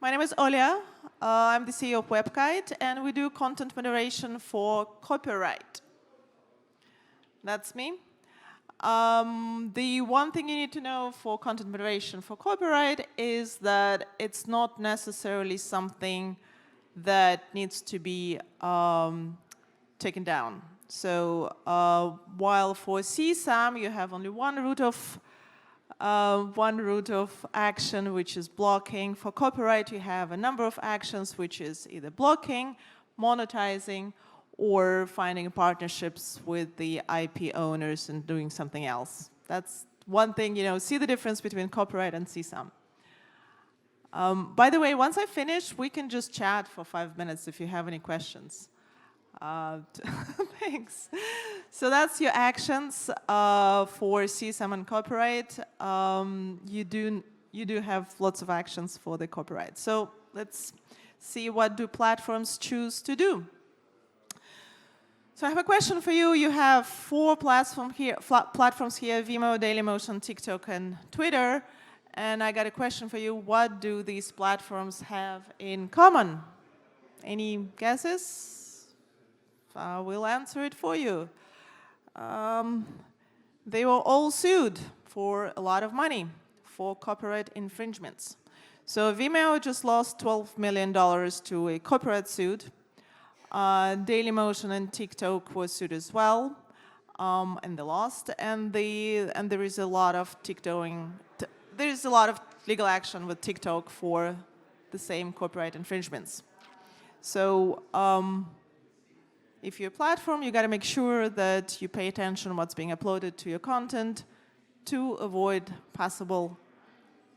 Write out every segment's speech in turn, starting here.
My name is Olia. I'm the CEO of WebKite, and we do content moderation for copyright. That's me. The one thing you need to know for content moderation for copyright is that it's not necessarily something that needs to be taken down. So while for CSAM you have only one route of action, which is blocking. For copyright, you have a number of actions, which is either blocking, monetizing, or finding partnerships with the IP owners and doing something else. That's one thing, see the difference between copyright and CSAM. By the way, once I finish, we can just chat for 5 minutes if you have any questions. Thanks. So that's your actions for CSAM and copyright. You do have lots of actions for the copyright. So let's see what do platforms choose to do. So I have a question for you. You have 4 platforms here, Vimeo, Dailymotion, TikTok, and Twitter. And I got a question for you. What do these platforms have in common? Any guesses? We'll answer it for you. They were all sued for a lot of money for copyright infringements. So Vimeo just lost $12 million to a copyright suit. Dailymotion and TikTok was sued as well, and they lost. And there is a lot of legal action with TikTok for the same copyright infringements. So if you're a platform, you got to make sure that you pay attention to what's being uploaded to your content to avoid possible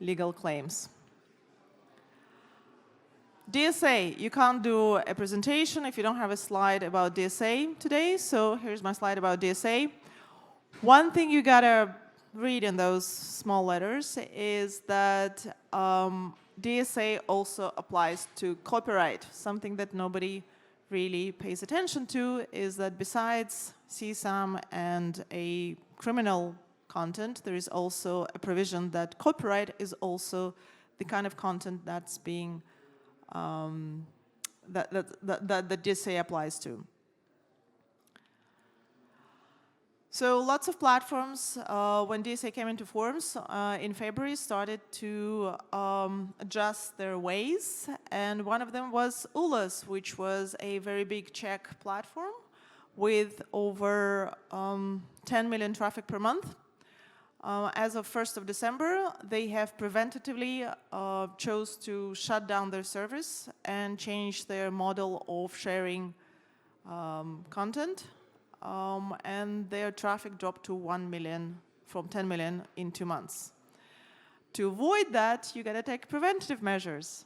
legal claims. DSA, you can't do a presentation if you don't have a slide about DSA today. So here's my slide about DSA. One thing you got to read in those small letters is that DSA also applies to copyright. Something that nobody really pays attention to is that besides CSAM and a criminal content, there is also a provision that copyright is also the kind of content that's being that DSA applies to. So lots of platforms, when DSA came into force in February, started to adjust their ways. And one of them was ULAS, which was a very big Czech platform with over 10 million traffic per month. As of 1st of December, they have preventatively chose to shut down their service and change their model of sharing content. And their traffic dropped to 1 million from 10 million in 2 months. To avoid that, you got to take preventative measures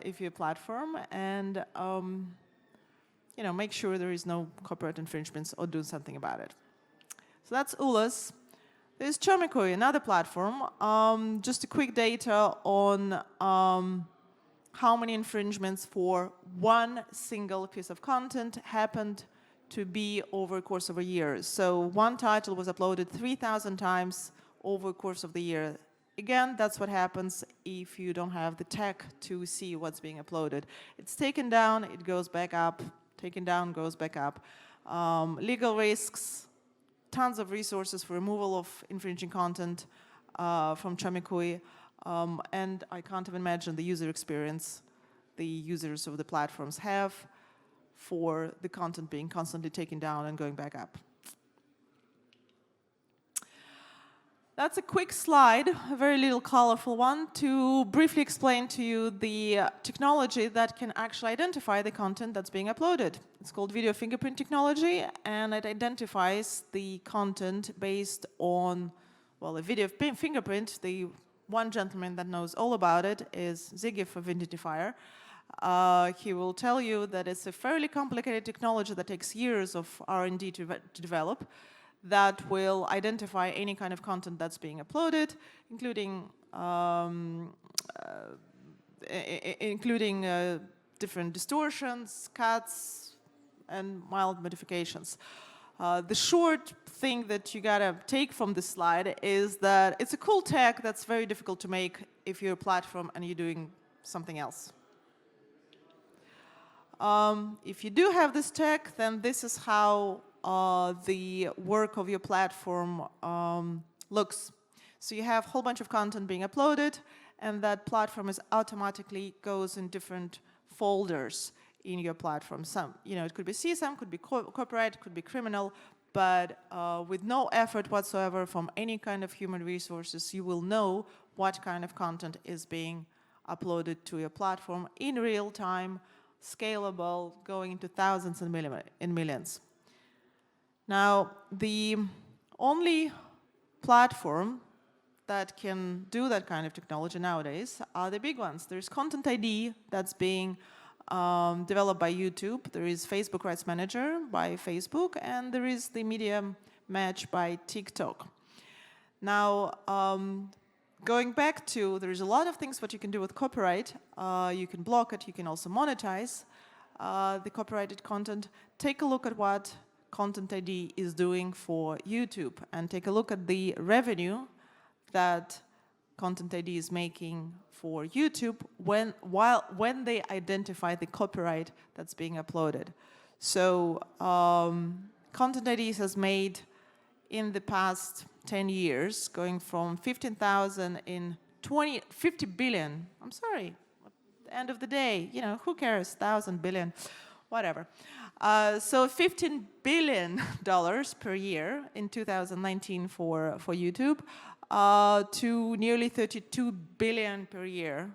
if you're a platform and make sure there is no copyright infringements or do something about it. So that's ULAS. There's Chomikoy, another platform. Just a quick data on how many infringements for one single piece of content happened to be over the course of a year. So one title was uploaded 3,000 times over the course of the year. Again, that's what happens if you don't have the tech to see what's being uploaded. It's taken down, it goes back up, taken down, goes back up. Legal risks, tons of resources for removal of infringing content from Chomikoy. And I can't even imagine the user experience the users of the platforms have for the content being constantly taken down and going back up. That's a quick slide, a very little colorful one, to briefly explain to you the technology that can actually identify the content that's being uploaded. It's called video fingerprint technology, and it identifies the content based on, well, a video fingerprint. The one gentleman that knows all about it is Ziggy from Identifier. He will tell you that it's a fairly complicated technology that takes years of R&D to develop that will identify any kind of content that's being uploaded, including different distortions, cuts, and mild modifications. The short thing that you gotta take from this slide is that it's a cool tech that's very difficult to make if you're a platform and you're doing something else. If you do have this tech, then this is how the work of your platform looks. So you have a whole bunch of content being uploaded, and that platform is automatically goes in different folders in your platform. Some, it could be CSAM, could be copyright, could be criminal, but with no effort whatsoever from any kind of human resources, you will know what kind of content is being uploaded to your platform in real time, scalable, going into thousands and millions. Now, the only platform that can do that kind of technology nowadays are the big ones. There's Content ID that's being developed by YouTube. There is Facebook Rights Manager by Facebook, and there is the Media Match by TikTok. Now, going back to, there's a lot of things what you can do with copyright. You can block it, you can also monetize the copyrighted content. Take a look at what Content ID is doing for YouTube, and take a look at the revenue that Content ID is making for YouTube when they identify the copyright that's being uploaded. So Content ID has made in the past 10 years, going from 15,000 in 50 billion. I'm sorry, at the end of the day, who cares, 1,000 billion, whatever. So $15 billion per year in 2019 for YouTube, to nearly 32 billion per year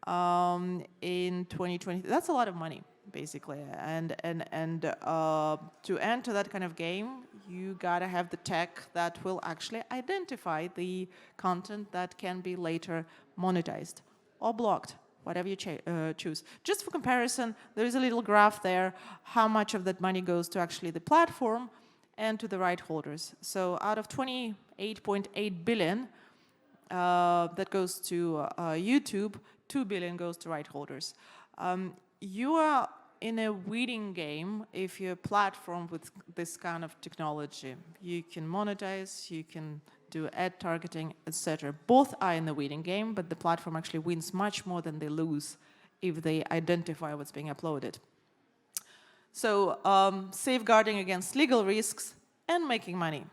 in 2020. That's a lot of money, basically. And to enter that kind of game, you gotta have the tech that will actually identify the content that can be later monetized or blocked, whatever you choose. Just for comparison, there is a little graph there, how much of that money goes to actually the platform and to the right holders. So out of 28.8 billion that goes to YouTube, 2 billion goes to right holders. You are in a winning game if you're a platform with this kind of technology. You can monetize, you can do ad targeting, etc. Both are in the winning game, but the platform actually wins much more than they lose if they identify what's being uploaded. So safeguarding against legal risks and making money.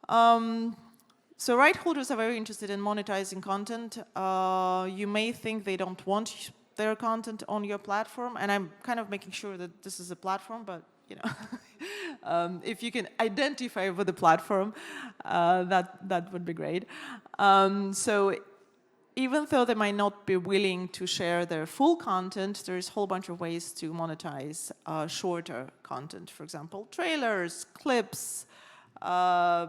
So right holders are very interested in monetizing content. You may think they don't want their content on your platform, and I'm kind of making sure that this is a platform, but if you can identify with the platform, that would be great. So even though they might not be willing to share their full content, there's a whole bunch of ways to monetize shorter content. For example, trailers, clips,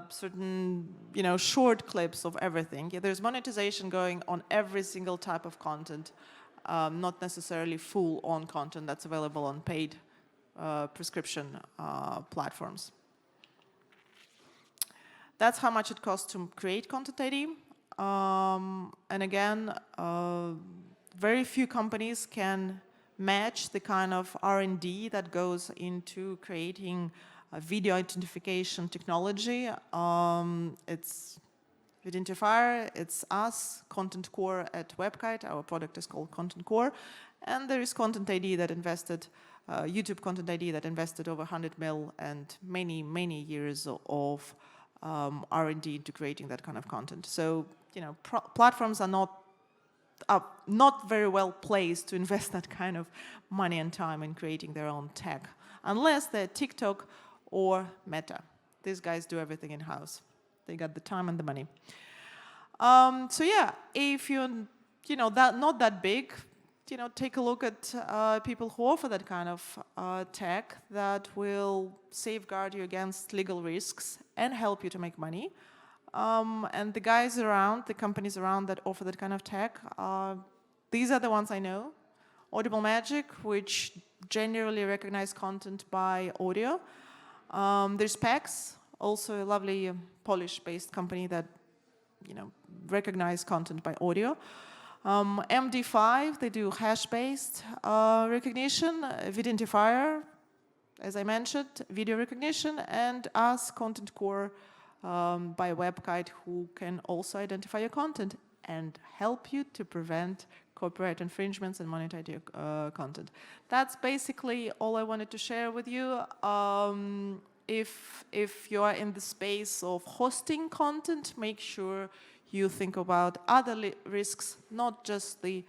certain short clips of everything. Yeah, there's monetization going on every single type of content, not necessarily full-on content that's available on paid prescription platforms. That's how much it costs to create Content ID. And again, very few companies can match the kind of R&D that goes into creating video identification technology. It's Identifier, it's us, Content Core at WebKite. Our product is called Content Core. And there is Content ID that invested, YouTube Content ID that invested over 100 mil and many, many years of R&D into creating that kind of content. So, platforms are not very well placed to invest that kind of money and time in creating their own tech, unless they're TikTok or Meta. These guys do everything in-house. They got the time and the money. So yeah, if you're not that big, take a look at people who offer that kind of tech that will safeguard you against legal risks and help you to make money. And the guys around, the companies around that offer that kind of tech, these are the ones I know. Audible Magic, which generally recognize content by audio. There's PAX, also a lovely Polish-based company that recognize content by audio. MD5, they do hash-based recognition. Identifier, as I mentioned, video recognition, and us, Content Core by WebKite, who can also identify your content. and help you to prevent copyright infringements and monetize your content. That's basically all I wanted to share with you. If you are in the space of hosting content, make sure you think about other risks, not just the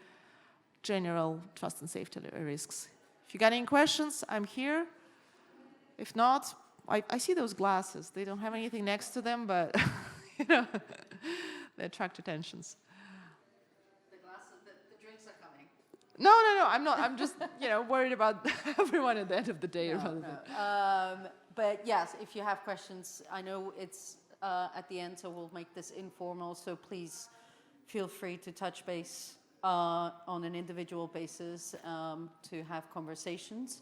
general trust and safety risks. If you got any questions, I'm here. If not, I see those glasses. They don't have anything next to them, but you know, they attract attentions. The glasses, the drinks are coming. No, I'm not. I'm just, worried about everyone at the end of the day. No. But yes, if you have questions, I know it's at the end, so we'll make this informal. So please feel free to touch base on an individual basis to have conversations.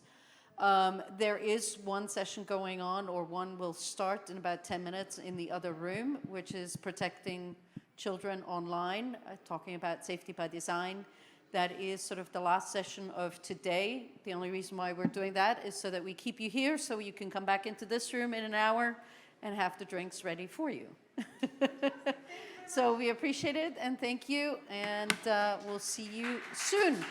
There is one session going on, or one will start in about 10 minutes in the other room, which is protecting children online, talking about safety by design. That is sort of the last session of today. The only reason why we're doing that is so that we keep you here, so you can come back into this room in an hour and have the drinks ready for you. So we appreciate it, and thank you, and we'll see you soon.